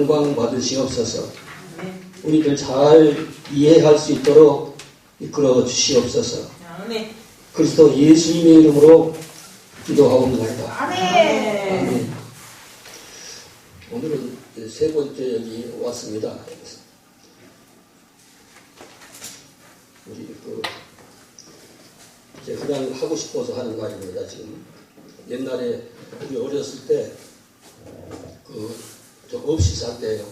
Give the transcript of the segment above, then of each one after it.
영광 받으시옵소서. 우리들 잘 이해할 수 있도록 이끌어 주시옵소서. 그리스도 예수님의 이름으로 기도하옵나이다. 아멘. 오늘은 세 번째 여기 왔습니다. 우리 이제 그냥 하고 싶어서 하는 말입니다. 지금 옛날에 우리 어렸을 때 저 없이 살 때요.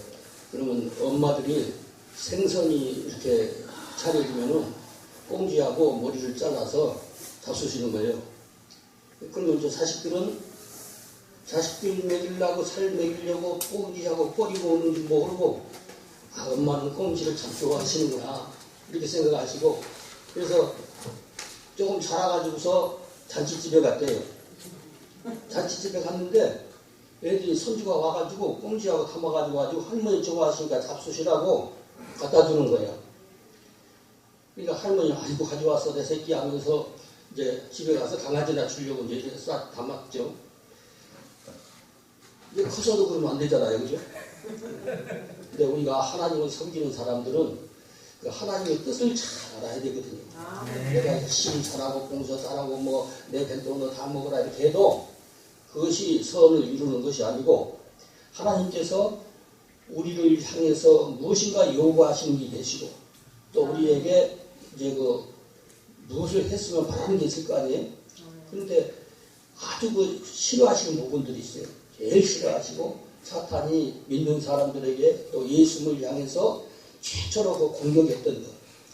그러면 엄마들이 생선이 이렇게 차려지면은 꽁지하고 머리를 잘라서 잡수시는 거예요. 그러면 이제 자식들 먹이려고 살 먹이려고 꽁지하고 버리고 오는지 모르고 엄마는 꽁지를 참 좋아하시는구나 이렇게 생각하시고 그래서 조금 자라가지고서 잔치집에 갔대요. 잔치집에 갔는데 애들이 손주가 와가지고 꽁지하고 담아가지고 할머니 좋아하시니까 잡수시라고 갖다 주는 거예요. 그러니까 할머니 아이고 가져왔어 내 새끼 하면서 이제 집에 가서 강아지나 주려고 이제 싹 담았죠. 이제 커서도 그러면 안 되잖아요, 그죠? 근데 우리가 하나님을 섬기는 사람들은 그 하나님의 뜻을 잘 알아야 되거든요. 내가 열심히 잘하고 봉사 잘하고 뭐 내 벤돈을 다 먹으라 이렇게 해도 그것이 선을 이루는 것이 아니고 하나님께서 우리를 향해서 무엇인가 요구하시는 게 계시고 또 우리에게 이제 무엇을 했으면 바라는 게 있을 거 아니에요? 그런데 아주 싫어하시는 부분들이 있어요. 제일 싫어하시고 사탄이 믿는 사람들에게 또 예수님을 향해서 최초로 공격했던 것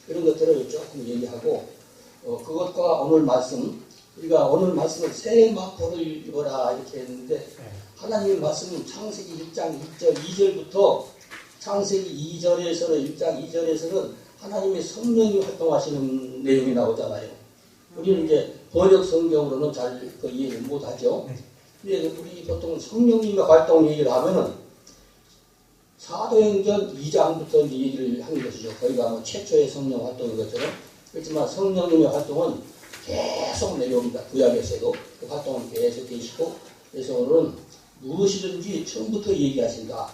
이런 것들을 조금 얘기하고 그것과 오늘 말씀 우리가 오늘 말씀을 새 마포를 입어라 이렇게 했는데 하나님의 말씀은 창세기 1장 1절 2절부터 창세기 2절에서는 1장 2절에서는 하나님의 성령이 활동하시는 내용이 나오잖아요. 우리는 이제 번역 성경으로는 잘 이해를 못하죠. 근데 우리 보통 성령님의 활동 얘기를 하면은 사도행전 2장부터 얘기를 하는 것이죠. 거기가 최초의 성령 활동인 것처럼. 그렇지만 성령님의 활동은 계속 내려옵니다. 구약에서도 그 활동은 계속 계시고 그래서 오늘은 무엇이든지 처음부터 얘기하신다.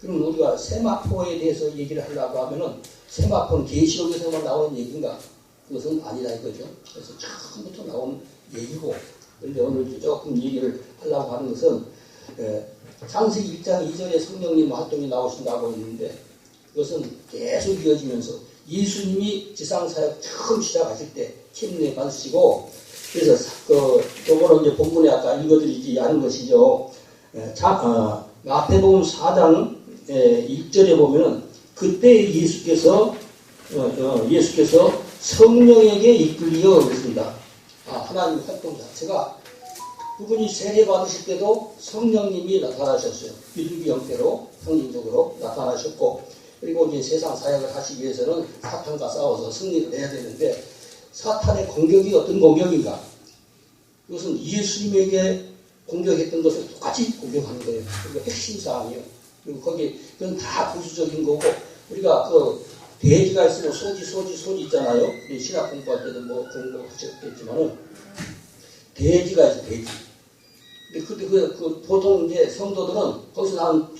그럼 우리가 세마포에 대해서 얘기를 하려고 하면은 세마포는 계시록에서만 나오는 얘기인가? 그것은 아니다 이거죠. 그래서 처음부터 나온 얘기고 그런데 오늘 조금 얘기를 하려고 하는 것은 창세기 1장 2절에 성령님 활동이 나오신다고 했는데 그것은 계속 이어지면서 예수님이 지상사역 처음 시작하실 때 침례 받으시고 그래서 요거는 이제 본문에 아까 읽어드리지 않은 것이죠. 마태복음 4장 1절에 보면은 그때 예수께서 성령에게 이끌려 그랬습니다. 하나님 활동 자체가 그분이 세례 받으실 때도 성령님이 나타나셨어요. 비둘기 형태로 성인적으로 나타나셨고 그리고 이제 세상 사역을 하시기 위해서는 사탄과 싸워서 승리를 해야 되는데 사탄의 공격이 어떤 공격인가? 이것은 예수님에게 공격했던 것을 똑같이 공격하는 거예요. 그리고 핵심 사항이에요. 그리고 그건 다 부수적인 거고 우리가 돼지가 있으면 소지 있잖아요. 우리 신학 공부할 때도 뭐 공부하셨겠지만은 돼지가 있어 돼지. 근데 보통 이제 성도들은 거기서 나온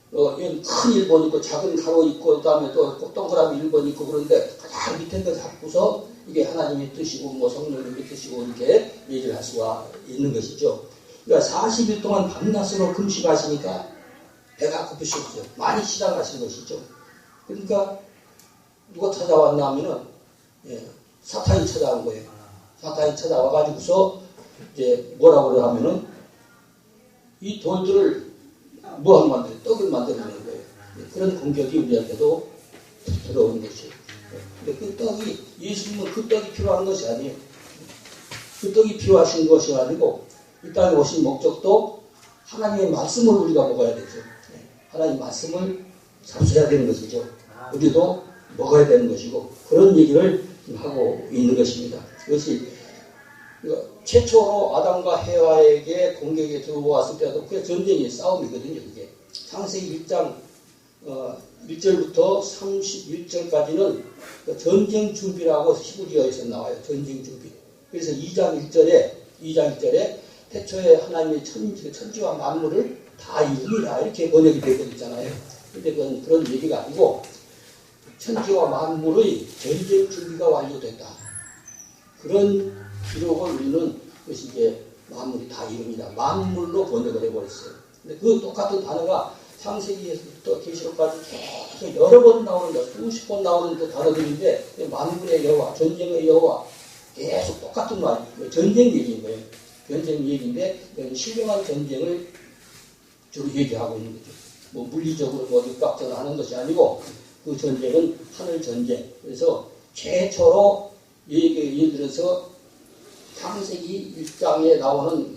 큰 1번 있고 작은 가로 있고 그다음에 또 동그라미 1번 있고 그런데 가장 밑에 거 잡고서 이게 하나님의 뜻이고 뭐 성령님의 뜻이고 이렇게 얘기를 할 수가 있는 것이죠. 그러니까 40일 동안 밤낮으로 금식하시니까 배가 고프셨죠. 많이 시장하신 것이죠. 그러니까 누가 찾아왔나 하면은 사탄이 찾아온 거예요. 사탄이 찾아와가지고서 이제 뭐라고 하면은 이 돌들을 뭐하고 만들어요? 떡을 만들어내는 거예요. 그런 공격이 우리한테도 들어오는 것이에요. 근데 그 떡이 예수님은 그 떡이 필요한 것이 아니에요. 그 떡이 필요하신 것이 아니고 이 땅에 오신 목적도 하나님의 말씀을 우리가 먹어야 되죠. 하나님의 말씀을 잡숴야 되는 것이죠. 우리도 먹어야 되는 것이고 그런 얘기를 하고 있는 것입니다. 이것이 최초로 아담과 해와에게 공격이 들어왔을 때도 그게 전쟁의 싸움이거든요. 그게 창세기 1장 1절부터 31절까지는 전쟁 준비라고 히브리어에서 나와요. 전쟁 준비. 그래서 2장 1절에 태초에 하나님의 천지와 만물을 다 이루니라 이렇게 번역이 되고 있잖아요. 근데 그건 그런 얘기가 아니고 천지와 만물의 전쟁 준비가 완료됐다. 그런 기록을 우리는 그것이 이제 만물이 다 이룹니다. 만물로 번역을 해버렸어요. 근데 그 똑같은 단어가 창세기에서부터 계시록까지 계속 여러 번 나오는 거, 수십 번 나오는 그 단어들인데 만물의 여호와, 전쟁의 여호와 계속 똑같은 말, 전쟁 얘기인 거예요. 전쟁 얘기인데 신령한 전쟁을 주로 얘기하고 있는 거죠. 뭐 물리적으로 뭐 육박전하는 것이 아니고 그 전쟁은 하늘 전쟁. 그래서 최초로 예를 들어서 창세기 1장에 나오는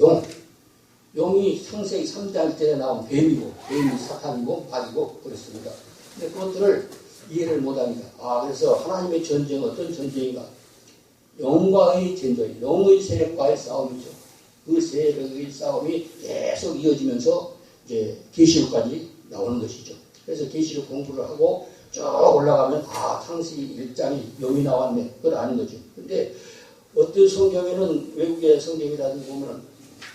용이 창세기 3장 때 나온 뱀이 사탄이고 악이고 그렇습니다. 근데 그것들을 이해를 못합니다. 그래서 하나님의 전쟁은 어떤 전쟁인가? 영과의 전쟁, 영의 세력과의 싸움이죠. 그 세력의 싸움이 계속 이어지면서 이제 계시록까지 나오는 것이죠. 그래서 계시록 공부를 하고 쭉 올라가면 창세기 1장이 영이 나왔네. 그걸 아는 거죠. 근데 어떤 성경에는 외국의 성경이라든지 보면은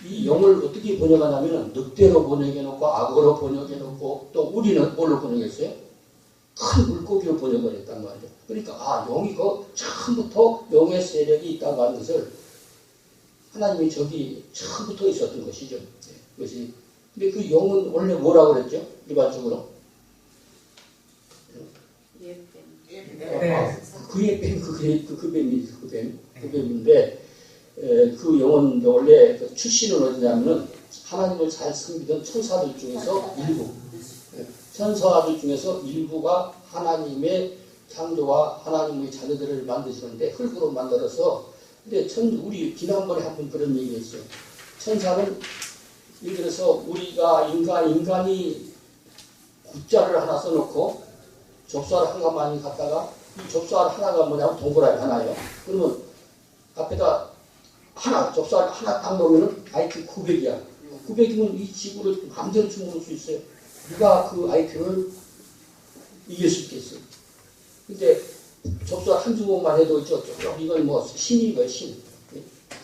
이 영을 어떻게 번역하냐면은 늑대로 번역해놓고 악어로 번역해놓고 또 우리는 뭘로 번역했어요? 큰 물고기로 번역을 했단 말이죠. 그러니까 영이 그 처음부터 영의 세력이 있다고 하는 것을 하나님의 적이 처음부터 있었던 것이죠. 그것이. 근데 그 영은 원래 뭐라고 그랬죠? 일반적으로. 그 뱀인데 그 영은 원래 그 출신은 어디냐면은 하나님을 잘 섬기던 천사들 중에서 천사들 중에서 일부가 하나님의 창조와 하나님의 자녀들을 만드시는데 흙으로 만들어서 근데 우리 지난번에 한번 그런 얘기했어요. 천사는 예를 들어서 우리가 인간이 굿자를 하나 써놓고 접수알 하나만 갖다가 이 접수알 하나가 뭐냐면 동그라미 하나예요. 그러면 앞에다 접수알 하나 딱 놓으면은 IQ 900이야. 900이면 이 지구를 마음대로 주무를 수 있어요. 누가 그 IQ를 이길 수 있겠어요. 근데 접수알 한 주먹만 해도 이건 뭐 신인 거예요, 신.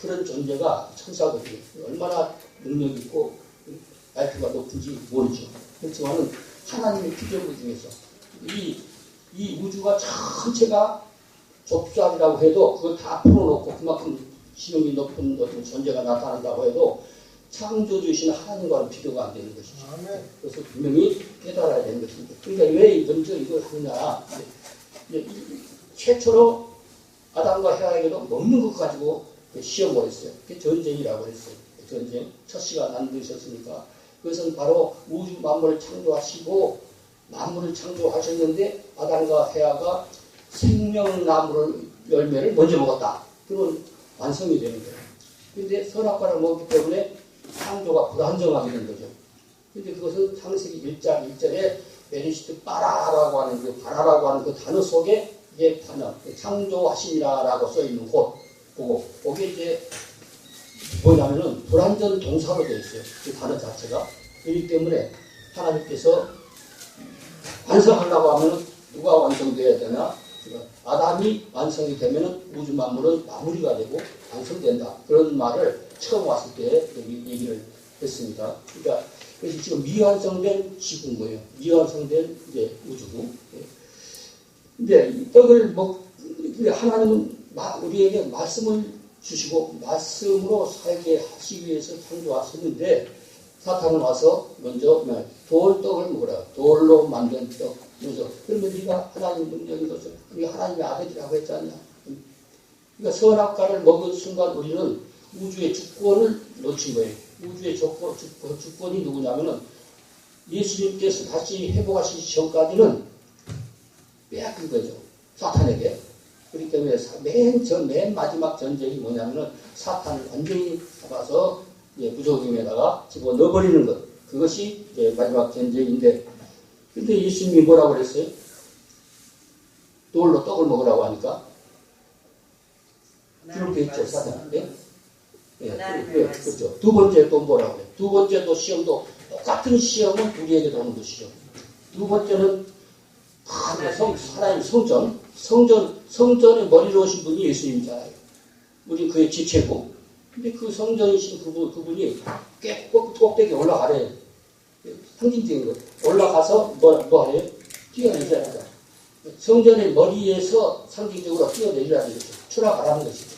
그런 존재가 천사거든요. 얼마나 능력 있고 IQ가 높은지 모르죠. 그렇지만은 하나님의 피조물 중에서 이 우주가 전체가 접수알이라고 해도 그걸 다 풀어놓고 그만큼 신용이 높은 어떤 존재가 나타난다고 해도 창조주신 하나님과는 비교가 안 되는 것이죠. 그래서 분명히 깨달아야 되는 것입니다. 그러니까 왜 먼저 이걸 하느냐. 최초로 아담과 헤아에게도 먹는 것 가지고 시험을 했어요. 그게 전쟁이라고 했어요. 전쟁. 첫 시가 만드셨으니까. 그것은 바로 우주 만물을 창조하시고 만물을 창조하셨는데 아담과 헤아가 생명나무를 열매를 먼저 먹었다. 그러면 완성이 되는 거예요. 그런데 선악과를 먹기 때문에 창조가 불안정하게 된 거죠. 그런데 그것은 창세기 1장 1절에 베리시트 바라라고 하는 바라라고 하는 그 단어 속에 이게 단어 창조하시니라라고 써 있는 곳 보고 거기에 이제 뭐냐면은 불완전 동사로 되어 있어요. 그 단어 자체가. 그렇기 때문에 하나님께서 완성하려고 하면은 누가 완성되어야 되나? 아담이 완성이 되면은 우주 만물은 마무리가 되고 완성된다. 그런 말을 처음 왔을 때 얘기를 했습니다. 그러니까 그래서 지금 미완성된 지구인 거예요. 미완성된 이제 우주고. 근데 떡을 하나님은 우리에게 말씀을 주시고 말씀으로 살게 하시기 위해서 창조하셨는데 사탄은 와서 먼저 돌떡을 먹으라. 돌로 만든 떡. 그러면 네가 하나님 능력인 것을 네가 하나님의 아들이라고 했지 않냐. 그러니까 선악과를 먹은 순간 우리는 우주의 주권을 놓친 거예요. 우주의 주권이 누구냐면은 예수님께서 다시 회복하시기 전까지는 빼앗긴 거죠. 사탄에게. 그렇기 때문에 맨 마지막 전쟁이 뭐냐면은 사탄을 완전히 잡아서 무속임에다가 집어넣어버리는 것. 그것이 이제 마지막 전쟁인데, 근데 예수님이 뭐라고 그랬어요? 돌로 떡을 먹으라고 하니까. 그렇게 했죠, 사탄한테. 그렇죠. 두 번째 또 뭐라고 그래요? 두 번째 또 시험도 똑같은 시험은 우리에게도 오는 것이죠. 두 번째는 하나님 성전의 머리로 오신 분이 예수님이잖아요. 우리 그의 지체고. 근데 그 성전이신 그분이 꽤 꼭대기에 올라가래. 상징적인 거. 올라가서 뭐 해요? 뛰어내리라. 성전의 머리에서 상징적으로 뛰어내리라는 거죠. 추락하라는 것이죠.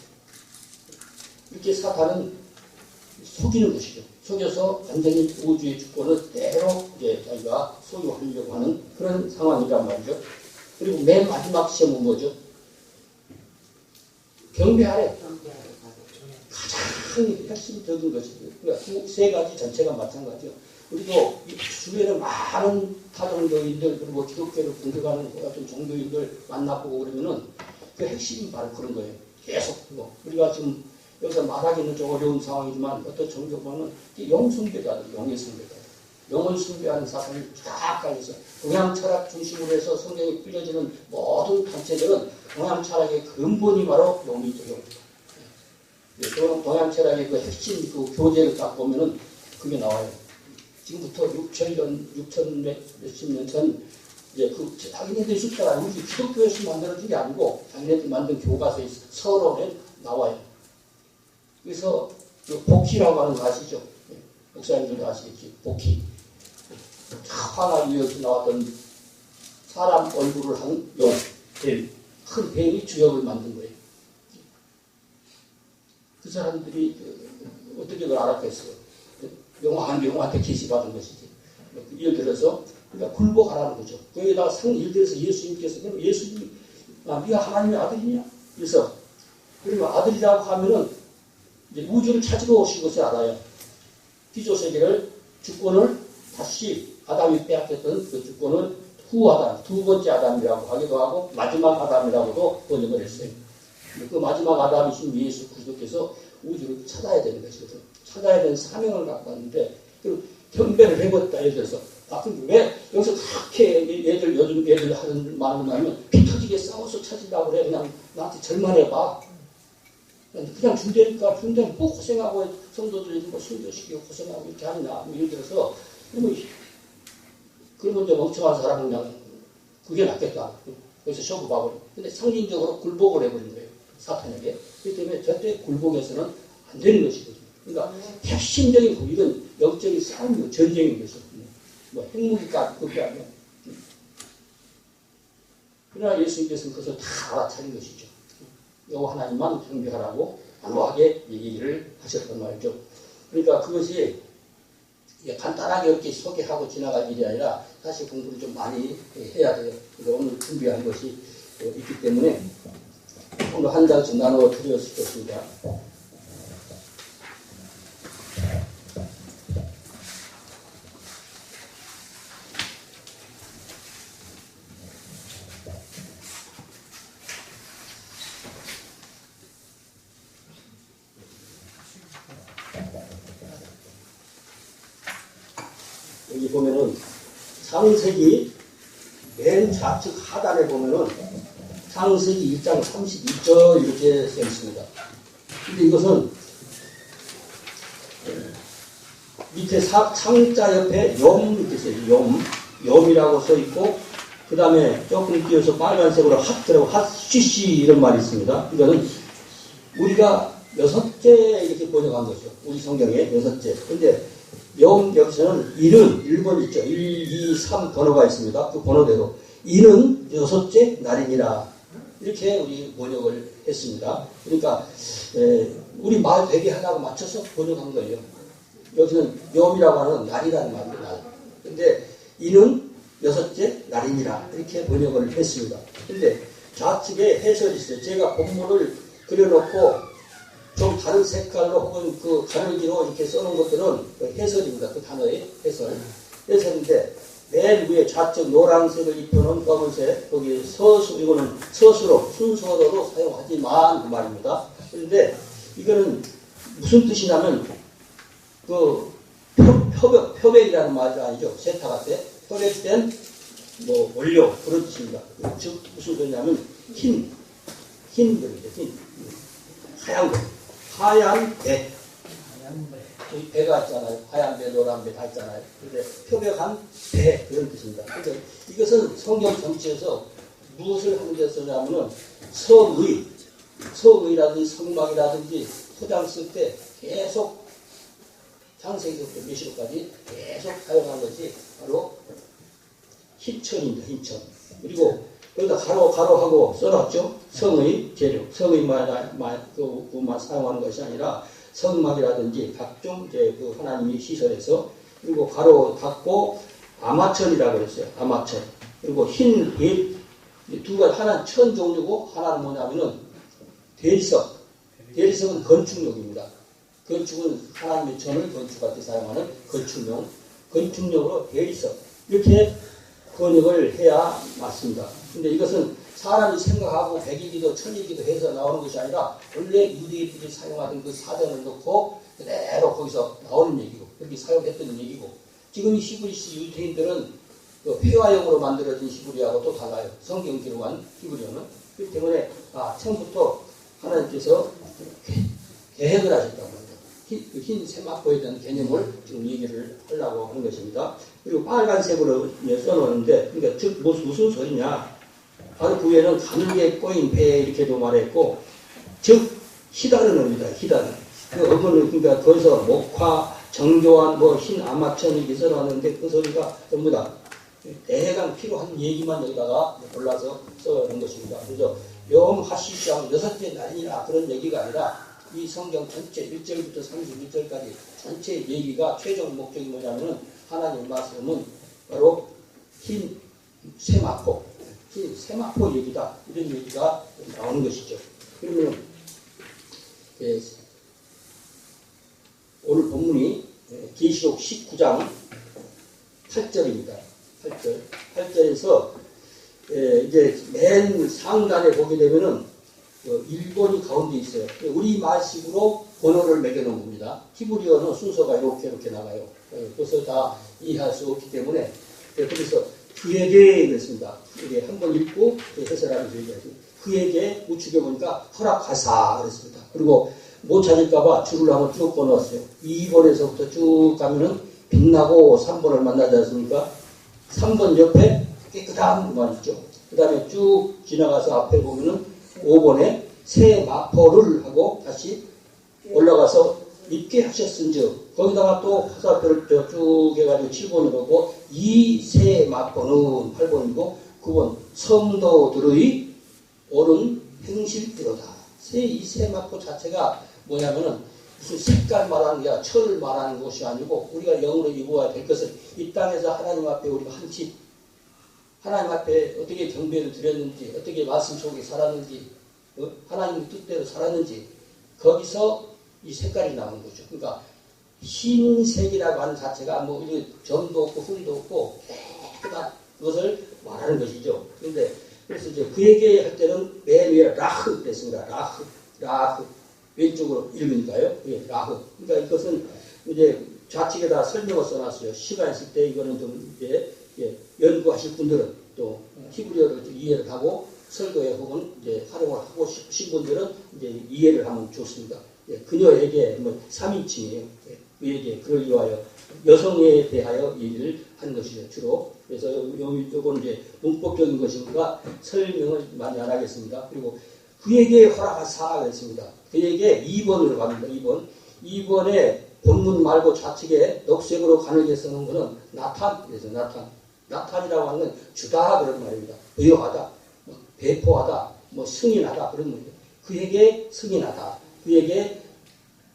이렇게 사탄은 속이는 것이죠. 속여서 완전히 우주의 주권을 때로 이제 자기가 소유하려고 하는 그런 상황이란 말이죠. 그리고 맨 마지막 시험은 뭐죠? 경배하래. 가장 핵심적인 것이죠. 그러니까 세 가지 전체가 마찬가지요. 우리도 주변에 많은 타종교인들 그리고 기독교를 공격하는 것 같은 종교인들 만나보고 그러면은 그 핵심이 바로 그런 거예요. 계속 우리가 지금 여기서 말하기는 좀 어려운 상황이지만 어떤 종교보다는 영숭배자들, 영의 숭배자, 영을 숭배하는 사상이 쫙 깔려서 동양 철학 중심으로 해서 성경이 빌려지는 모든 단체들은 동양 철학의 근본이 바로 영이죠. 영. 동양 철학의 그 핵심 그 교재를 딱 보면은 그게 나와요. 지금부터 6천 몇십 년 전 이제 그 자기네들이 숫자가 우리 기독교에서 만들어진 게 아니고 자기네들이 만든 교과서의 서론에 나와요. 그래서 그 복희라고 하는 거 아시죠? 목사님들도 아시겠지? 복희. 화가 위에서 나왔던 사람 얼굴을 한 용, 큰 뱀이 주역을 만든 거예요. 그 사람들이 어떻게 그걸 알았겠어요? 영화한테 계시받은 것이지. 예를 들어서 그러니까 굴복하라는 거죠. 거기에다가 예를 들어서 예수님께서 예수님, 네가 하나님의 아들이냐? 그래서 그러면 아들이라고 하면은 이제 우주를 찾으러 오신 것을 알아요. 피조세계를 주권을 다시 아담이 빼앗겼던 그 주권을 후 아담, 두 번째 아담이라고 하기도 하고 마지막 아담이라고도 번역을 했어요. 그 마지막 아담이신 예수 그리스도께서 우주를 찾아야 되는 것이거든요. 찾아야 되는 사명을 갖고 왔는데 그 경배를 해봤다. 예를 들어서 왜 여기서 그렇게 요즘 애들 하는 말을 하면 피 터지게 싸워서 찾으려고 그래. 그냥 나한테 절만해봐. 그냥 준대니까 뭐 고생하고 성도들이 뭐 순교시키고 고생하고 이렇게 하느냐. 뭐 예를 들어서 그러면 이제 멍청한 사람은 그냥 그게 낫겠다. 그래서 쇼부 봐버려. 근데 상징적으로 굴복을 해버린 거예요. 사탄에게. 그렇기 때문에 절대 굴복해서는 안 되는 것이거든요. 그러니까 핵심적인 이건 영적인 싸움이고 전쟁인 것이죠. 뭐 핵무기가 그게 아니야. 그러나 예수님께서는 그것을 다 알아차린 것이죠. 여호와 하나님만 경배하라고 단호하게 얘기를 하셨단 말이죠. 그러니까 그것이 간단하게 이렇게 소개하고 지나갈 일이 아니라 다시 공부를 좀 많이 해야 돼요. 그래서 오늘 준비한 것이 있기 때문에 오늘 한 장씩 나누어 드렸습니다. 여기 보면은 창세기 맨 좌측 하단에 보면은 창세기 1장 32절 이렇게 써 있습니다. 근데 이것은 밑에 창자 옆에 염 이렇게 써 있어요. 염이라고 써 있고 그 다음에 조금 띄어서 빨간색으로 핫들하고 핫쉬쉬 이런 말이 있습니다. 이거는 우리가 여섯째 이렇게 번역한 거죠. 우리 성경에 여섯째. 근데 여기서는 이는 1번 있죠. 1, 2, 3 번호가 있습니다. 그 번호대로 이는 여섯째 날이니라 이렇게 우리 번역을 했습니다. 그러니까 우리 말 되게 하나고 맞춰서 번역한 거예요. 여기는 염이라고 하는 날이라는 말이에요. 날. 근데 이는 여섯째 날이니라 이렇게 번역을 했습니다. 근데 좌측에 해설이 있어요. 제가 본문을 그려놓고 좀 다른 색깔로 혹은 그 가늘기로 이렇게 써놓은 것들은 그 해설입니다. 그 단어의 해설. 해설인데 맨 위에 좌측 노란색을 입혀놓은 검은색 거기 서수 이거는 서수로 순서로 사용하지만 그 말입니다. 그런데 이거는 무슨 뜻이냐면 그 표백이라는 말이 아니죠. 세타가 때 표백된 뭐 원료 그런 뜻입니다. 즉 무슨 뜻이냐면 흰 그릇이죠. 흰 하얀 거. 하얀 배. 저희 배가 있잖아요. 하얀 배, 노란 배 다 있잖아요. 근데 표백한 배 그런 뜻입니다. 근데 이것은 성경 전체에서 무엇을 하는 데 쓰냐면은 성의라든지 성막이라든지 포장 쓸 때 계속 창세기부터 계시록까지 계속 사용한 것이 바로 흰천입니다. 흰천. 그리고 여기다 가로하고 써놨죠. 성의 재료. 성의만 사용하는 것이 아니라 성막이라든지 각종 이제 그 하나님이 시설해서 그리고 가로 닫고 아마천이라고 그랬어요. 아마천. 그리고 흰 두 가지 하나는 천 종류고 하나는 뭐냐면은 대리석. 대리석은 건축용입니다. 건축은 하나님의 천을 건축할 때 사용하는 건축용으로 대리석. 이렇게 번역을 해야 맞습니다. 근데 이것은 사람이 생각하고 백이기도 천이기도 해서 나오는 것이 아니라 원래 유대인들이 사용하던 그 사전을 놓고 그대로 거기서 나오는 얘기고 그렇게 사용했던 얘기고 지금 이 히브리스 유대인들은 그 회화형으로 만들어진 히브리하고 또 달라요. 성경 기록한 히브리어는. 그렇기 때문에 처음부터 하나님께서 계획을 하셨단 말이에요. 그 흰 세마포에 대한 개념을 지금 얘기를 하려고 하는 것입니다. 그리고 빨간색으로 써놓는데, 그러니까 즉 무슨 소리냐? 바로 그 위에는 가늘게 꼬인 배 이렇게도 말했고, 즉 희다는 의미다. 희다는. 그 어근을 그러니까 거기서 목화, 정교한 흰 아마천 이렇게 써놨는데 그 소리가 전부 다 대강 필요한 얘기만 여기다가 골라서 써놓은 것입니다. 그래서 염하시시하고 6째 날이나 그런 얘기가 아니라 이 성경 전체 1절부터 31절까지 전체 얘기가 최종 목적이 뭐냐면은 하나님 말씀은 바로 흰 세마포 얘기다. 이런 얘기가 나오는 것이죠. 그러면 오늘 본문이 계시록 19장 8절입니다. 8절에서 이제 맨 상단에 보게 되면은 일본이 가운데 있어요. 우리 말식으로 번호를 매겨놓은 겁니다. 히브리어는 순서가 이렇게 나가요. 그래서 다 이해할 수 없기 때문에 그래서 그에게 그랬습니다. 이게 한번 읽고 해설하면서 얘기하죠. 그에게 우측에 보니까 허락하사 그랬습니다. 그리고 못 찾을까봐 줄을 한번 쭉 꺼놓았어요. 2번에서부터 쭉 가면은 빛나고 3번을 만나지 않습니까? 3번 옆에 깨끗한 말 있죠. 그 다음에 쭉 지나가서 앞에 보면은 5번에 새 마포를 하고 다시 올라가서 입게 하셨은즉 거기다가 또 화살표를 쭉 해가지고 7번을 보고 이 새 마포는 8번이고 9번 성도들의 옳은 행실대로다. 이 새 마포 자체가 뭐냐면은 무슨 색깔 말하는 게 아니라 철을 말하는 것이 아니고 우리가 영으로 이루어야 될 것을 이 땅에서 하나님 앞에 우리가 한치 하나님 앞에 어떻게 경배를 드렸는지 어떻게 말씀 속에 살았는지 하나님의 뜻대로 살았는지 거기서 이 색깔이 나오는 거죠. 그러니까 흰색이라고 하는 자체가 뭐 점도 없고 흠도 없고 깨끗한 그것을 말하는 것이죠. 그런데 그래서 이제 그에게 할 때는 맨 위에 라흐 그랬습니다. 라흐 왼쪽으로 읽으니까요. 예, 라흐. 그러니까 이것은 이제 좌측에다 설명을 써놨어요. 시간 있을 때 이거는 좀 이제 연구하실 분들은 또 히브리어를 이해를 하고 설교에 혹은 이제 활용을 하고 싶으신 분들은 이제 이해를 하면 좋습니다. 예, 그녀에게 뭐 3인칭이에요. 예, 그에게 그를 위하여 여성에 대하여 얘기를 하는 것이죠. 주로. 그래서 요건 이제 문법적인 것인가 설명을 많이 안 하겠습니다. 그리고 그에게 허락하사 그랬습니다. 그에게 2번으로 갑니다. 2번에 본문 말고 좌측에 녹색으로 가늘게 쓰는 것은 나탄. 그래서 나탄이라고 하는 주다 그런 말입니다. 부여하다, 배포하다, 승인하다 그런 말이에요. 그에게 승인하다, 그에게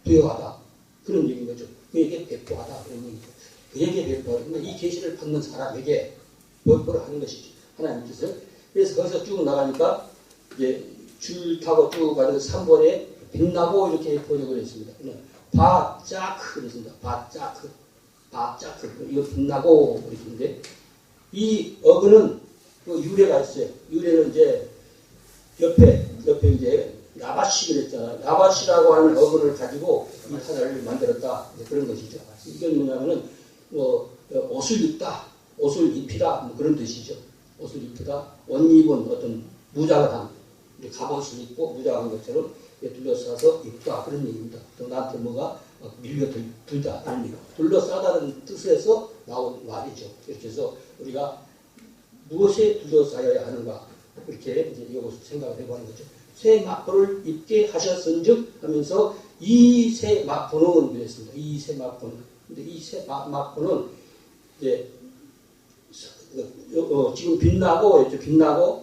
부여하다 그런 얘기인 거죠. 그에게 배포하다 그런 얘기죠. 그에게 배포하다. 이 계시를 받는 사람에게 배포를 하는 것이죠. 하나님 뜻을. 그래서 거기서 쭉 나가니까 이제 줄 타고 쭉 가는 3번에 빛나고 이렇게 번역을 했습니다. 바짜크 그랬습니다. 바짜크. 이거 빛나고 그랬는데 이 어근은 그 유래가 있어요. 유래는 이제 옆에 이제 야바시 그랬잖아요. 야바시라고 하는 어근을 가지고 이 하나를 만들었다. 그런 것이죠. 이건 뭐냐면은 옷을 입다, 옷을 입히다 그런 뜻이죠. 옷을 입히다, 옷 입은 어떤 무장한 갑옷을 입고 무장한 것처럼 둘러싸서 입다 그런 얘기입니다. 또 나한테 뭐가 밀려들다 이런 얘기. 둘러싸다는 뜻에서 나온 말이죠. 그렇게 해서 우리가 무엇에 둘러싸여야 하는가 그렇게 이제 이것을 생각을 해보는 거죠. 새 마포를 입게 하셨은즉 하면서 이 새 마포는 그랬습니다. 이 새 마포는 근데 이 세 막부는 이제 지금 빛나고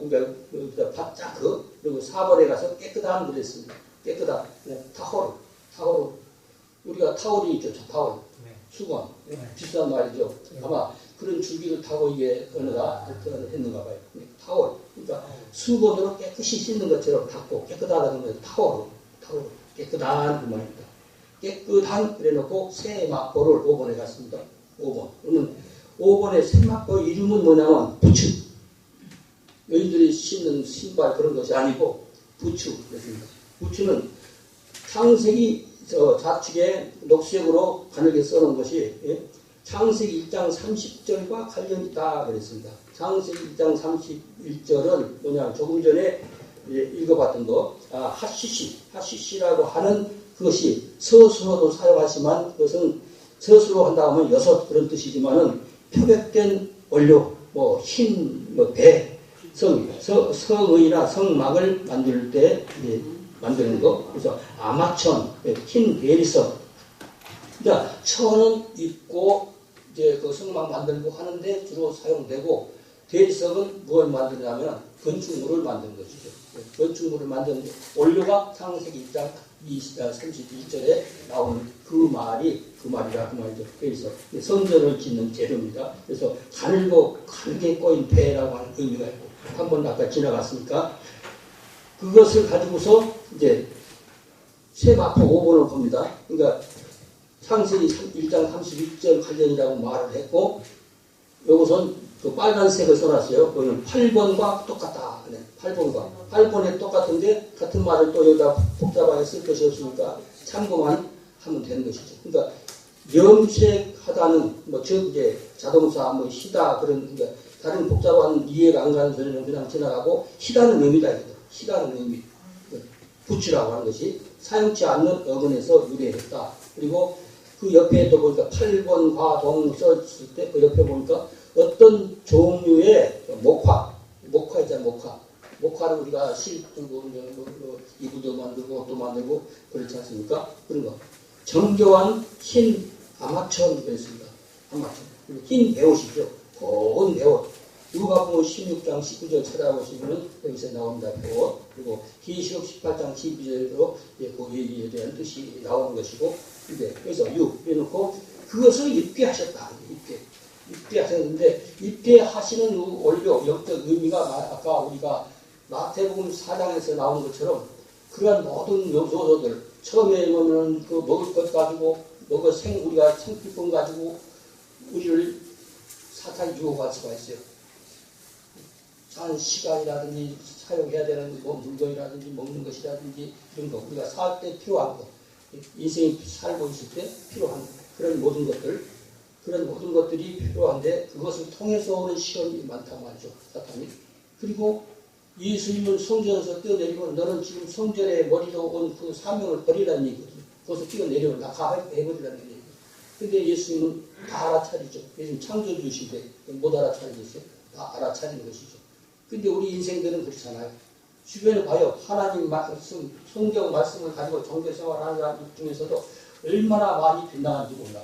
그러니까 바짝 그리고 4번에 가서 깨끗한 그랬습니다. 깨끗한 타월 우리가 타월이 있죠. 타월 네. 수건 네. 비싼 말이죠. 아마 그런 줄기를 타고 이게 어느가 했는가 봐요. 타월 그러니까 수건으로 깨끗이 씻는 것처럼 닦고 깨끗하다는 건 타월 깨끗한 그 말입니다. 깨끗한 그래놓고 새 막보를 5번에 갔습니다. 5번 그러면 5번의 새 막보 이름은 뭐냐면 부추. 여인들이 신는 신발 그런 것이 아니고 부추 그렇습니다. 부추는 창세기 좌측에 녹색으로 가늘게 써놓은 것이 창세기 1장 30절과 관련이 있다 그랬습니다. 창세기 1장 31절은 뭐냐 조금 전에 읽어봤던 거 하시시라고 하는 그것이 서술로도 사용하지만 그것은 서술로 한다 하면 6 그런 뜻이지만은 표백된 원료 배 성의나 성막을 만들 때 만드는 거. 그래서 아마천, 흰 대리석. 그러니까 천은 있고 이제 그 성막 만들고 하는데 주로 사용되고 대리석은 무엇을 만드냐면 건축물을 만드는 것이죠. 건축물을 만드는데 원료가 창세기 1장 31절에 나오는 그 말이죠. 대리석. 성전을 짓는 재료입니다. 그래서 가늘게 꼬인 배라고 하는 의미가 있고 한번 아까 지나갔으니까 그것을 가지고서 이제 세마포 5번을 봅니다. 그러니까 창세기 1장 31절 관련이라고 말을 했고 이것은 그 빨간색을 써놨어요. 그거는 8번과 똑같다. 8번에 똑같은데 같은 말을 또 여기다 복잡하게 쓸 것이 없으니까 참고만 하면 되는 것이죠. 그러니까 염색하다는 즉 이제 자동차 희다 그런 그러니까 다른 복잡한 이해가 안 가는 소리는 그냥 지나가고 희다는 의미다 이거죠. 희다는 의미. 부추라고 하는 것이 사용치 않는 어근에서 유래했다. 그리고 그 옆에 또 보니까 8번과 동 썼을 때 그 옆에 보니까 어떤 종류의 목화 있잖아요. 목화를 우리가 실 들고 이불도 만들고 옷도 만들고 그렇지 않습니까? 그런 거. 정교한 흰 아마천 그랬습니다. 아마천. 흰 배옷이죠. 고운 배옷. 누가복음 16장 19절 찾아보시면 여기서 나옵니다. 배옷. 그리고 계시록 18장 12절로 그 얘기에 대한 뜻이 나오는 것이고 그래서 해놓고 그것을 입게 하셨다. 입게 하셨는데 입게 하시는 원료 영적 의미가 아까 우리가 마태복음 4장에서 나오는 것처럼 그러한 모든 요소들 처음에 보면 그 먹을 것 가지고 우리가 생필품 가지고 우리를 사탄이 유혹할 수가 있어요. 한 시간이라든지 사용해야 되는 물건이라든지 먹는 것이라든지 이런 거 우리가 살 때 필요한 거 인생이 살고 있을 때 필요한 그런 모든 것들이 필요한데 그것을 통해서 오는 시험이 많단 말이죠. 사탄이. 그리고 예수님은 성전에서 뛰어내리고 너는 지금 성전에 머리로 온 그 사명을 버리라는 얘기거든요. 거기서 뛰어내리고 낙하해버리라는 얘기예요. 근데 예수님은 다 알아차리죠. 예수님 창조주신데 못 알아차리겠어요? 다 알아차리는 것이죠. 근데 우리 인생들은 그렇잖아요. 주변에 봐요. 하나님 말씀, 성경 말씀을 가지고 종교생활하는 사람 중에서도 얼마나 많이 빗나가는지 몰라.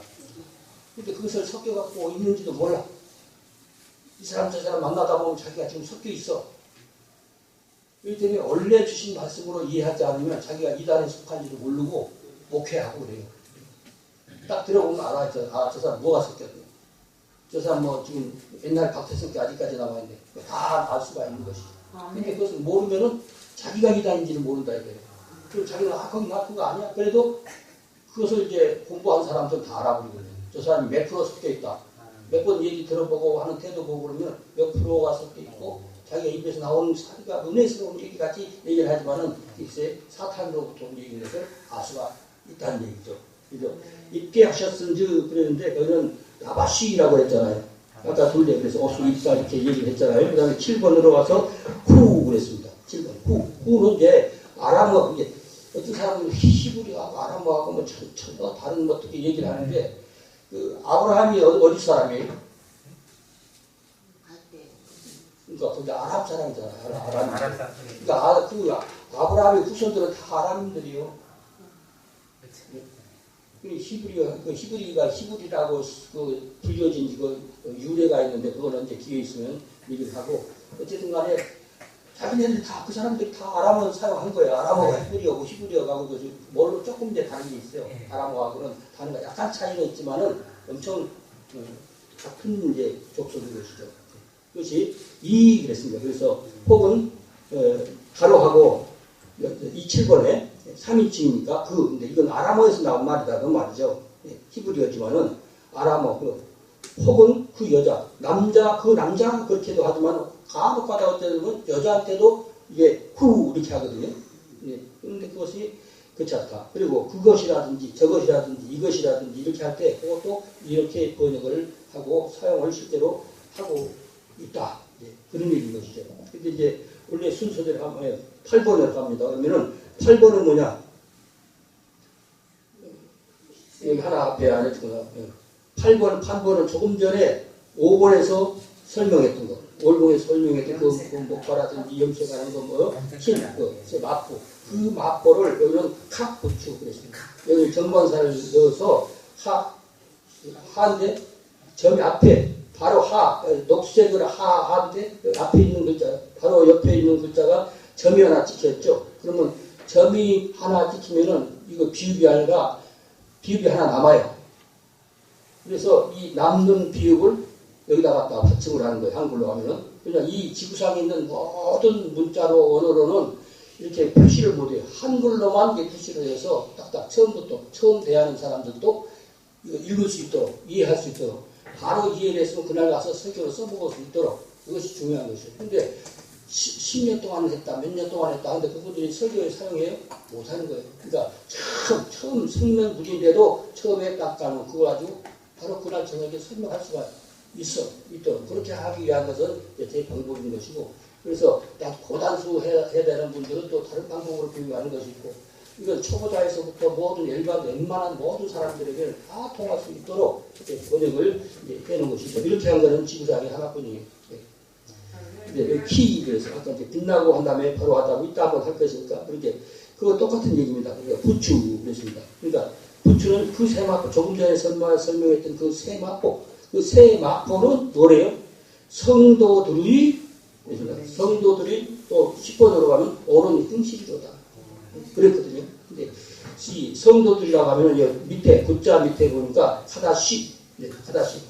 근데 그것을 섞여갖고 있는지도 몰라. 이 사람 저 사람 만나다 보면 자기가 지금 섞여 있어. 그렇기 때문에 원래 주신 말씀으로 이해하지 않으면 자기가 이단에 속한지도 모르고 목회하고 그래요. 딱 들어보면 알아요. 저 사람 뭐가 섞였네. 저 사람 지금 옛날 박태성 때 아직까지 남아있는데 다 알 수가 있는 것이죠. 근데 그것을 모르면은 자기가 이단인지는 모른다 이거예요. 그리고 자기는 거기 그거 아니야. 그래도 그것을 이제 공부한 사람들은 다 알아버리거든요. 저 사람이 몇 프로 섞여 있다. 몇 번 얘기 들어보고 하는 태도 보고 그러면 몇 프로가 섞여 있고 자기가 입에서 나오는 사리가 은혜스러운 얘기같이 얘기를 하지만은 글쎄 사탄으로부터 온 얘기인 것을 알 수가 있다는 얘기죠. 그래서 입게 하셨은지 그랬는데 거기는 라바시라고 했잖아요. 아까 둘째 그래서 옷을 입다 이렇게 얘기를 했잖아요. 그 다음에 7번으로 와서 후 그랬습니다. 7번 후는 이제 아람어 이제 어떤 사람은 히브리하고 아람어하고 뭐 다른 어떻게 얘기를 하는데 그 아브라함이 어디 사람이에요? 그러니까 거기 아랍 사람이잖아요. 아랍 사람. 그러니까 그 아브라함의 후손들은 다 아람인들이요. 히브리가 히브리라고 불려진 유래가 있는데 그거는 이제 기회 있으면 얘기를 하고 어쨌든 간에 자기네들 다 그 사람들이 다 아람어 사용한 거예요. 아람어가 히브리어고 히브리어가고 뭘로 조금 이제 다른 게 있어요. 아람어하고는 단어가 약간 차이가 있지만은 엄청 같은 이제 족속인 것이죠. 그것이 그랬습니다. 그래서 혹은 가로하고 27번에 3인칭이니까 근데 이건 아람어에서 나온 말이다 그 말이죠. 히브리어지만은 아람어 혹은 그 여자 남자 그렇게도 하지만 간혹 가다 어쩌면 여자한테도 이게 이렇게 하거든요. 그런데 그것이 그렇지 않다. 그리고 그것이라든지 저것이라든지 이것이라든지 이렇게 할 때 그것도 이렇게 번역을 하고 사용을 실제로 하고 있다. 그런 얘기인 것이죠. 근데 이제 원래 순서대로 하면 8번으로 갑니다. 그러면은 8번은 뭐냐? 여기 하나 앞에 안 했구나. 8번은 조금 전에 5번에서 설명했던 거. 월봉에서 설명했던 그 목화라든지 염색하는 거 마포. 그 마포를 여기는 카부추 그랬습니다. 여기 정관사를 넣어서 하인데 점이 앞에 바로 녹색으로 하인데 앞에 있는 글자 바로 옆에 있는 글자가 점이 하나 찍혔죠. 그러면 점이 하나 찍히면은 이거 비읍이 아니라 비읍이 하나 남아요. 그래서 이 남는 비읍을 여기다 갖다 받침을 하는 거예요. 한글로 하면은. 그냥 이 지구상에 있는 모든 문자로 언어로는 이렇게 표시를 못해요. 한글로만 이렇게 표시를 해서 딱딱 처음부터 처음 대하는 사람들도 이거 읽을 수 있도록 이해할 수 있도록 바로 이해를 했으면 그날 가서 설교로 써먹을 수 있도록 이것이 중요한 것이에요. 근데 10년 동안 했다, 몇 년 동안 했다. 근데 그분들이 설교에 사용해요? 못하는 거예요. 그러니까 처음 생명부지인데도 처음에 딱 가는 그거 가지고 바로 그날 저녁에 설명할 수가 있도록 그렇게 하기 위한 것은 제 방법인 것이고 그래서 고단수 해야 되는 분들은 또 다른 방법으로 교육하는 것이 있고 이건 초보자에서부터 모든 웬만한 모든 사람들에게 다 통할 수 있도록 이렇게 번역을 해놓은 것이죠. 이렇게 한 것은 지구상에 하나뿐이에요. 네, 그래서 아까 이제 빛나고 한 다음에 바로 하다고 이따 한번 할 것이니까 그렇게 그거 똑같은 얘기입니다. 그러니까 부추 그랬습니다. 그러니까 부추는 그 세 마포 조금 전에 설명했던 그 세 마포 그 세 마포는 뭐래요? 성도들이 또 10번으로 가면 옳은 행실이로다. 그랬거든요. 근데 이 성도들이라고 하면 밑에 굿자 밑에 보니까 카다시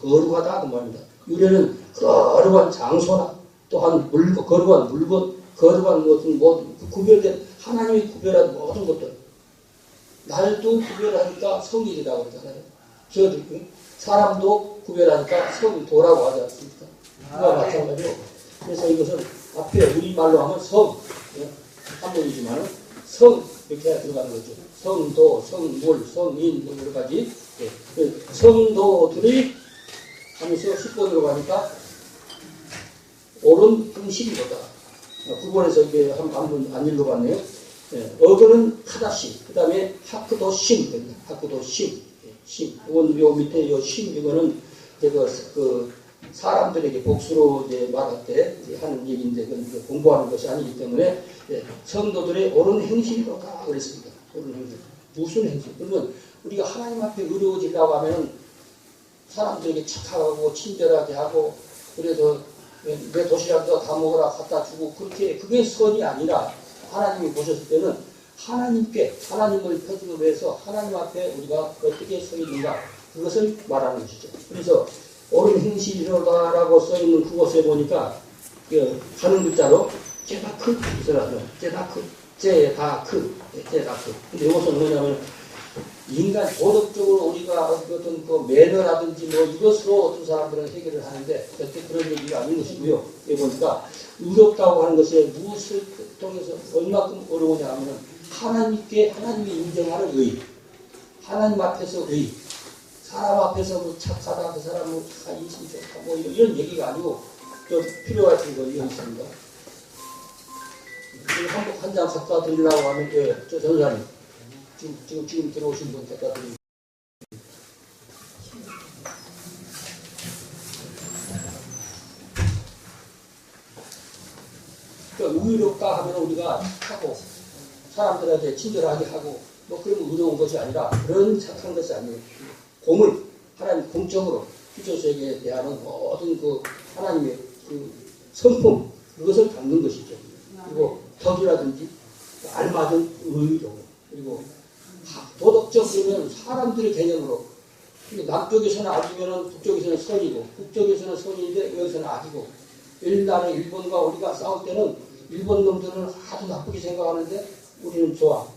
거룩하다 그 말입니다. 유래는 거룩한 장소나 또한 거룩한 물건, 거룩한 것은 모든 구별된 하나님이 구별한 모든 것들 날도 구별하니까 성일이라고 그러잖아요. 사람도 구별하니까 성도라고 하지 않습니까? 그와 마찬가지로 그래서 이것은 앞에 우리말로 하면 한문이지만 성 이렇게 들어가는 거죠. 성도, 성물, 성인 뭐 여러 가지 성도들이 하면서 10번으로 가니까 옳은 행실이로다. 9번에서 이게 한번 안 읽어봤네요. 어근은 카다시, 그 다음에 하크도심, 하크도심, 이건 요 밑에 요 심, 이거는 사람들에게 복수로 이제 말할 때 하는 얘기인데 그건 공부하는 것이 아니기 때문에 성도들의 옳은 행실이로다 그랬습니다. 옳은 행실. 무슨 행실? 그러면 우리가 하나님 앞에 의로워지려고 하면 사람들에게 착하고 친절하게 하고 그래서 내 도시락도 다 먹으라 갖다 주고 그게 선이 아니라 하나님이 보셨을 때는 하나님을 펴주기 위해서 하나님 앞에 우리가 어떻게 서 있는가 그것을 말하는 것이죠. 그래서 옳은 행실이로다라고 써있는 그곳에 보니까 가는 글자로 제다크 근데 이것은 뭐냐면 인간 도덕적으로 우리가 어떤 매너라든지 이것으로 어떤 사람들은 해결을 하는데 절대 그런 얘기가 아닌 것이고요. 여기 보니까 의롭다고 하는 것에 무엇을 통해서 얼마큼 어려우냐 하면 하나님이 인정하는 의, 하나님 앞에서 의, 사람 앞에서 착하다, 그 사람은 인심 좋다, 이런 얘기가 아니고 필요하신 거 이거 있습니다. 한 장 갖다 드리려고 하면 저 전사님 지금 들어오신 분 갖다 드립니다. 그러니까 의롭다 하면 우리가 착하고 사람들한테 친절하게 하고 뭐 그러면 의로운 것이 아니라 그런 착한 것이 아니에요. 공을 하나님 공적으로 피조세계에 대한 모든 그 하나님의 그 성품 그것을 갖는 것이죠. 그리고 덕이라든지 알맞은 의로 그리고 도덕적이면 사람들의 개념으로 남쪽에서는 악이면 북쪽에서는 선이고 북쪽에서는 선인데 여기서는 악이고 옛날에 일본과 우리가 싸울 때는 일본 놈들은 아주 나쁘게 생각하는데 우리는 좋아.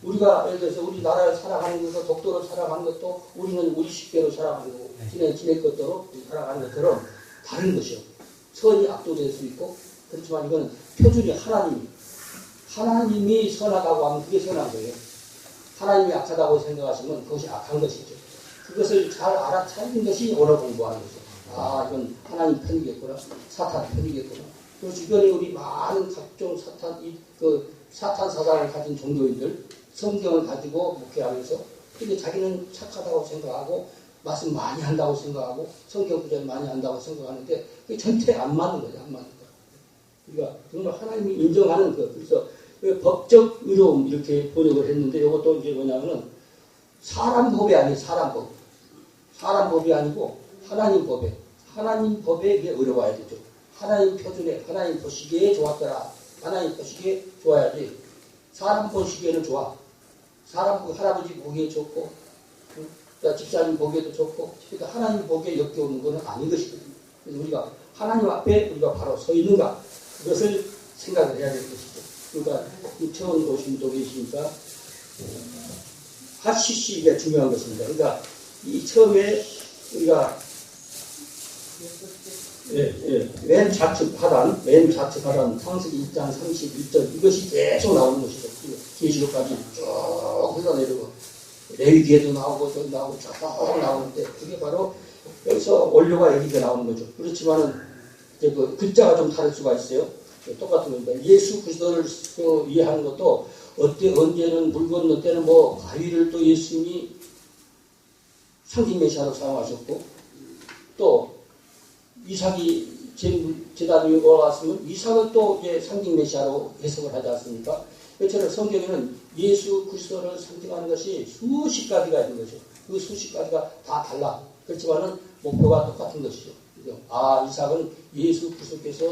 우리가 예를 들어서 우리 나라에 살아가는 것과 독도로 살아가는 것도 우리는 우리 식대로 살아가는 거고 지낼 것대로 살아가는 것처럼 다른 것이요. 선이 압도될 수 있고 그렇지만 이건 표준이 하나님이 선하다고 하면 그게 선한 거예요. 하나님이 악하다고 생각하시면 그것이 악한 것이죠. 그것을 잘 알아차리는 것이 언어 공부하는 거죠. 아, 이건 하나님 편이겠구나. 사탄 편이겠구나. 그 주변에 우리 많은 각종 사탄 사상을 가진 종교인들, 성경을 가지고 목회하면서, 근데 자기는 착하다고 생각하고, 말씀 많이 한다고 생각하고, 성경 구절 많이 한다고 생각하는데, 그게 전체 안 맞는 거죠, 안 맞는 거. 그러니까 정말 하나님이 인정하는 것. 그래서 법적 의로움 이렇게 번역을 했는데, 이것도 이제 뭐냐면은, 사람 법이 아니에요, 사람 법. 사람 법이 아니고, 하나님 법에. 하나님 법에 이게 어려워야 되죠. 하나님 표준에, 하나님 보시기에 좋았더라. 하나님 보시기에 좋아야지. 사람 보시기에는 좋아. 사람, 할아버지 보기에 좋고, 집사님 보기에도 좋고, 그러니까 하나님 보기에 역겨우는 것은 아닌 것이거든요. 그래서 우리가 하나님 앞에 우리가 바로 서 있는가, 그것을 생각을 해야 될 것이죠. 그러니까, 처음 오신 분도 계시니까, 하시시 이게 중요한 것입니다. 그러니까, 이 처음에 우리가 맨 좌측 하단 창세기 1장 31절 이것이 계속 나오는 것이죠. 계시록까지 쭉 흘러내리고 레위기에도 나오고 저기 나오고 쭉 나오는데 그게 바로 여기서 원료가 여기가 나오는 거죠. 그렇지만은 이제 그 글자가 좀 다를 수가 있어요. 똑같은 겁니다. 예수 그리스도를 이해하는 것도 언제는 물 건너 때는 뭐 가위를 또 예수님이 상징 메시아로 사용하셨고 또 이삭이 제단이 올라왔으면 이삭을 또 이제 상징 메시아로 해석을 하지 않습니까? 그처럼 성경에는 예수 그리스도를 상징하는 것이 수십 가지가 있는 거죠. 그 수십 가지가 다 달라. 그렇지만은 목표가 똑같은 것이죠. 아, 이삭은 예수 그리스도께서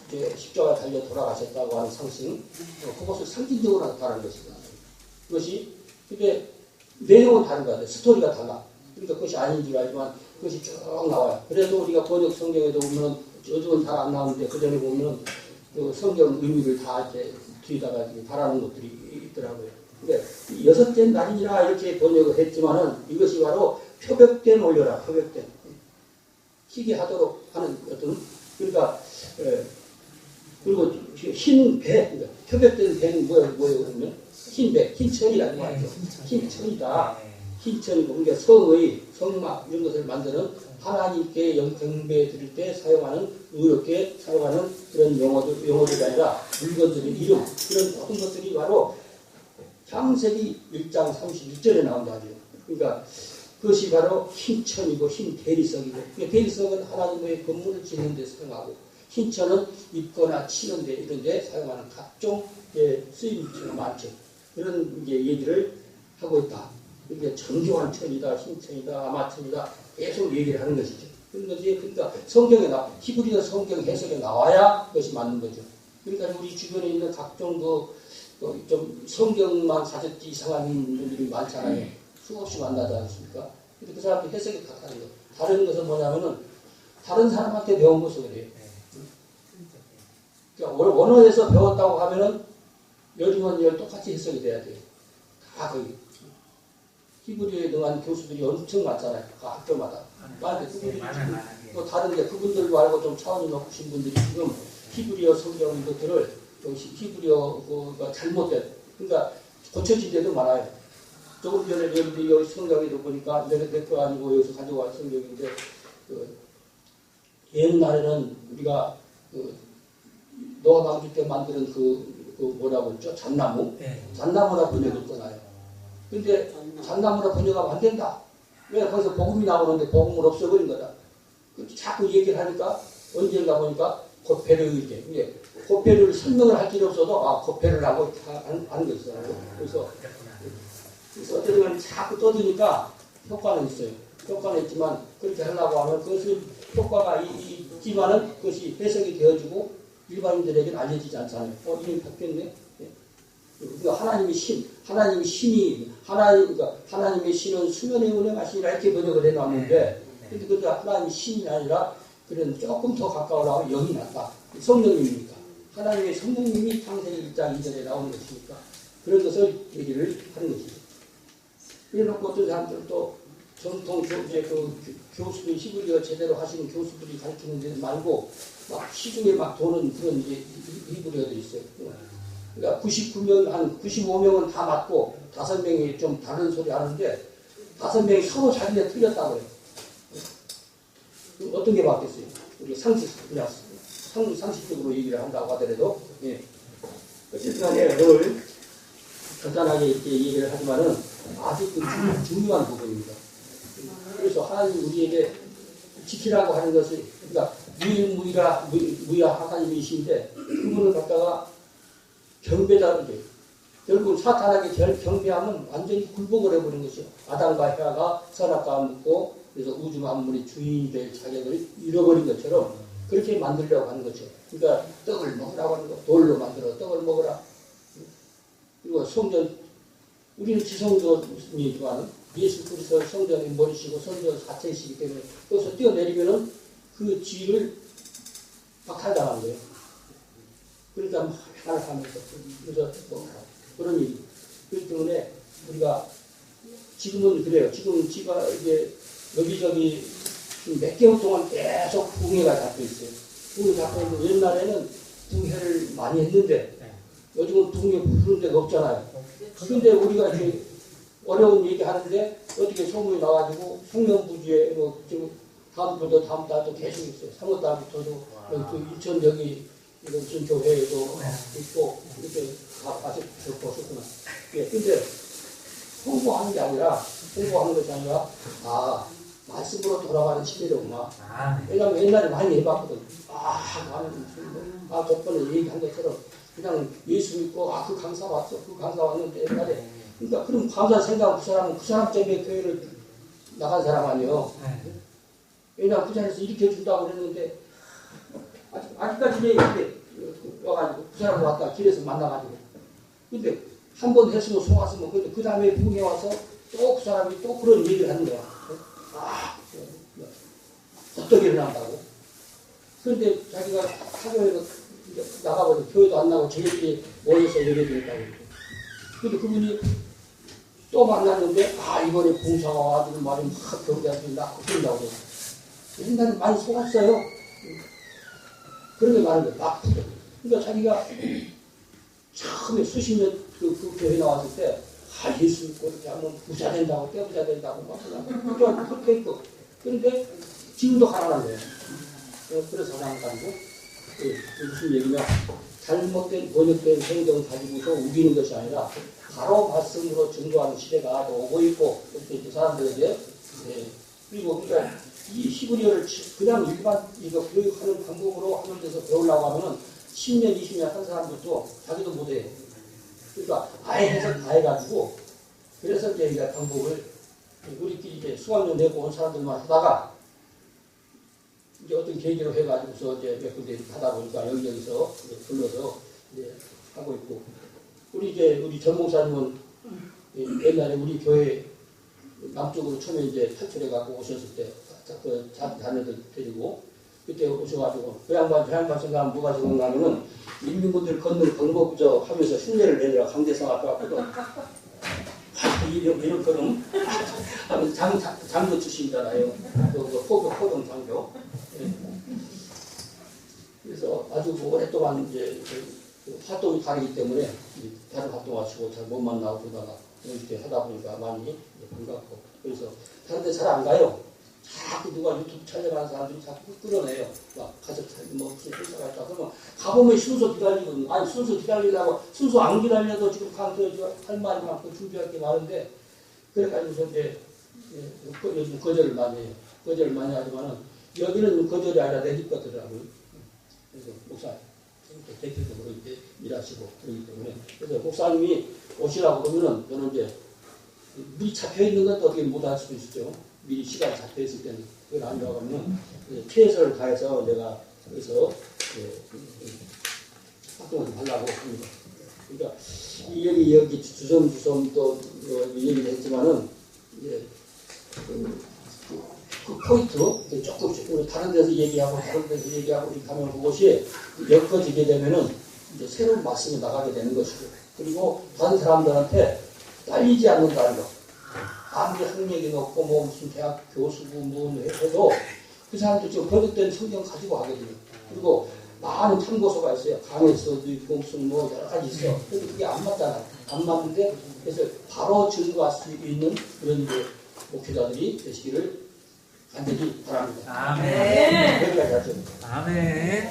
이제 십자가에 달려 돌아가셨다고 하는 상징, 그것을 상징적으로 나타나는 것입니다. 그것이 근데 내용은 다른 거 같아요. 스토리가 달라. 그러니까 그것이 아닌 줄 알지만 그것이 쭉 나와요. 그래도 우리가 번역 성경에도 보면 요즘은 잘 안 나오는데 그 전에 보면 그 성경 의미를 다 이제 뒤에다가 달아놓은 것들이 있더라고요. 근데 여섯째 날이라 이렇게 번역을 했지만은 이것이 바로 표백된 올려라, 표백된. 희귀하도록 하는 어떤, 그러니까, 그리고 흰 배, 그러니까 표백된 배는 뭐예요, 그러면? 흰 배, 흰천이라는 말이죠. 흰천이다. 흰천이고, 그러니까 성의, 성막, 이런 것을 만드는 하나님께 경배 드릴 때 사용하는, 의롭게 사용하는 그런 용어들이 아니라 물건들의 이름, 그런 모든 것들이 바로 창세기 1장 31절에 나온다고요. 그러니까 그것이 바로 흰천이고 흰 대리석이고, 대리석은 하나님의 건물을 짓는 데 사용하고, 흰천은 입거나 치는 데 이런 데 사용하는 각종 쓰임이 많죠. 이런 얘기를 하고 있다. 이게 정교한 천이다, 흰천이다, 아마천이다 계속 얘기를 하는 것이죠. 그러니까 성경에 히브리어 성경 해석에 나와야 그것이 맞는 거죠. 그러니까 우리 주변에 있는 각종 좀 성경만 가졌지 이상한 분들이 많잖아요. 수없이 만나지 않습니까? 근데 그 사람들이 해석이 다 다른 거예요. 다른 것은 뭐냐면은 다른 사람한테 배운 것을 그래요. 그러니까 원어에서 배웠다고 하면은 열이면 열 똑같이 해석이 돼야 돼요. 다 거기. 히브리어에 능한 교수들이 엄청 많잖아요. 그 학교마다. 그분들이 또 다른데 그분들 말고 좀 차원이 높으신 분들이 지금 히브리어 성경 이것들을 히브리어가 잘못된, 그러니까 고쳐진 데도 많아요. 조금 전에 여기 성경에도 보니까 내 거 아니고 여기서 가져온 성경인데 옛날에는 우리가 노아 방주 때 만드는 뭐라고 했죠? 잣나무? 잣나무라 번역했잖아요. 근데 잣나무라 번역하면 안 된다. 왜? 거기서 복음이 나오는데 복음을 없애버린 거다. 자꾸 얘기를 하니까 언젠가 보니까 고페르 이제 고페르를 설명을 할 필요 없어도 고페르라고 하는 거 있어요. 그래서 그래서 어떤 건 자꾸 떠드니까 효과는 있어요. 효과는 있지만 그렇게 하려고 하면 그것은 효과가 있지만은 그것이 해석이 되어지고 일반인들에게는 알려지지 않잖아요. 이름이 바뀌었네. 그러니까 하나님의 신이 그러니까 하나님의 신은 수면의 운행하시니라 이렇게 번역을 해놨는데, 근데 그것도 하나님의 신이 아니라 그런 조금 더 가까우라고 영이 낫다. 성령님이니까 하나님의 성령님이 창세기 1장 2절에 나오는 것이니까 그런 것을 얘기를 하는 것이죠. 그래놓고 어떤 사람들은 또 전통 교수들 히브리어 제대로 하시는 교수들이 가르치는 데 말고 막 시중에 막 도는 그런 히브리어들이 있어요. 그러니까 99명, 한 95명은 다 맞고 5명이 좀 다른 소리 하는데 5명이 서로 자기네 틀렸다고 해요. 어떤 게 맞겠어요? 우리 상식적으로 얘기를 한다고 하더라도, 예. 어쨌든 오늘 간단하게 이렇게 얘기를 하지만은 아주 중요한 부분입니다. 그래서 하나님 우리에게 지키라고 하는 것이, 그러니까 무야 하나님이신데 그분을 갖다가 경배자로 돼요. 결국 사탄에게 경배하면 완전히 굴복을 해버린 것이요. 아담과 해와가 선악과를 먹고 그래서 우주 만물의 주인이 될 자격을 잃어버린 것처럼 그렇게 만들려고 하는 거죠. 그러니까 떡을 먹으라고 하는 거, 돌로 만들어 떡을 먹으라. 그리고 성전, 우리는 지성전이지만 예수 그리스도 성전이 머리시고 성전 자체이시기 때문에 거기서 뛰어내리면은 그 지위를 박탈당한 거예요. 그러니까 하나를 하면서 그래서 그런 일. 그렇기 때문에 우리가 지금은 그래요. 지금 지가 이제 여기저기 몇 개월 동안 계속 붕해가 잡혀 있어요. 붕해 잡혀 있는데 옛날에는 붕해를 많이 했는데 요즘은 붕해 부르는 데가 없잖아요. 그런데 우리가 이제 어려운 얘기 하는데 어떻게 소문이 나가지고 송년부지에 뭐 지금 다음 달도 계속 있어요. 3월 달부터도 인천 여기 이런 교회에도 있고 이렇게 다 보셨구나. 예, 근데 홍보하는 것이 아니라 말씀으로 돌아가는 시대로구나. 왜냐하면 옛날에 많이 해봤거든. 저번에 얘기한 것처럼 그냥 예수 믿고 그 강사 왔어. 그 강사 왔는데 옛날에 그러니까 그럼 강사 생각하면 그 사람 때문에 교회를 나간 사람 아니에요. 왜냐하면 그 자리에서 이렇게 해준다고 그랬는데 아직까지 이렇게 와가지고 그 사람 왔다 길에서 만나가지고 근데 한 번 했으면 속았으면 근데 그 다음에 누군가 와서 또 그 사람이 또 그런 얘기를 하는 거야. 어떻게 일어난다고. 그런데 자기가 사교회로 나가버려. 교회도 안 나가고 저희끼리 모여서 예배 드린다고. 근데 그분이 또 만났는데 이번에 봉사가 와가지고 말이 막 경계하고 나 그런다고. 옛날에 많이 속았어요. 그런 게 많은 거예요. 그러니까 자기가 처음에 수십 년 그 교회 나왔을 때 예수 믿고 이렇게 하면 부자 된다고 떼부자 된다고 막 그렇게 했고 그런데 지금도 가난한 거예요. 그래서 가난하고 무슨 얘기냐 잘못된 번역된 행동 가지고서 우기는 것이 아니라 바로 말씀으로 증거하는 시대가 오고 있고 이렇게 사람들에게 그리고 그러니까 이 히브리어를 그냥 일반 이거 교육하는 방법으로 하는 데서 배우려고 하면은 10년, 20년 한 사람들도 자기도 못해요. 그러니까 아예 해석 다 해가지고 그래서 이제 이 방법을 우리끼리 이제 수강료 내고 온 사람들만 하다가 이제 어떤 계기로 해가지고서 이제 몇 군데 하다 보니까 여기저기서 불러서 이제 하고 있고 우리 전 목사님은 옛날에 우리 교회 남쪽으로 처음에 이제 탈출해갖고 오셨을 때 그 자녀들 데리고 그때 오셔가지고 그 양반 생각하면 뭐가 생각나면은 인민군들 걷는 방법 하면서 흉내를 내느라 강대상 앞에 왔거든. 이런 거는 장교 출신이잖아요. 포동 장교. 그래서 아주 오랫동안 이제 활동이 다르기 때문에 다른 활동하시고 잘 못 만나고 그러다가 이렇게 하다 보니까 많이 반갑고 그래서 다른 데 잘 안 가요. 자꾸 누가 유튜브 촬영하는 사람들이 자꾸 끌어내요. 막 가서 무슨 회사 갔다 그러면 가보면 순서 기다리거든요. 순서 기다리려고 순서 안 기다려도 지금 할 말이 많고 준비할 게 많은데 그래가지고서 이제 요즘 거절을 많이 해요. 거절을 많이 하지만은 여기는 거절이 아니라 내집 것들이라고요. 그래서 목사 대표적으로 이제 일하시고 그러기 때문에 그래서 목사님이 오시라고 그러면은 저는 이제 미리 잡혀 있는 것도 어떻게 못 할 수도 있죠. 미리 시간이 잡혀 있을 때는 그걸 아니라고 하면 최선을 다해서 내가 그래서 활동을 하려고 합니다. 그러니까 여기 주섬주섬 또 얘기를 했지만은 그 포인트 조금씩 우리 다른 데서 얘기하고 다른 데서 얘기하고 이렇게 하면 그것이 엮어지게 되면은 이제 새로운 말씀이 나가게 되는 것이고, 그리고 다른 사람들한테 딸리지 않는다는 거. 아무리 학력이 높고 뭐 무슨 대학 교수고 뭐 해도 그 사람도 지금 번역된 성경 가지고 하거든요. 그리고 많은 참고서가 있어요. 강해서도 있고 무슨 뭐 여러 가지 있어. 근데 그게 안 맞잖아요. 안 맞는데 그래서 바로 증거할 수 있는 그런 이제 목회자들이 되시기를 간절히 바랍니다. 아멘. 여기까지 하죠. 아멘.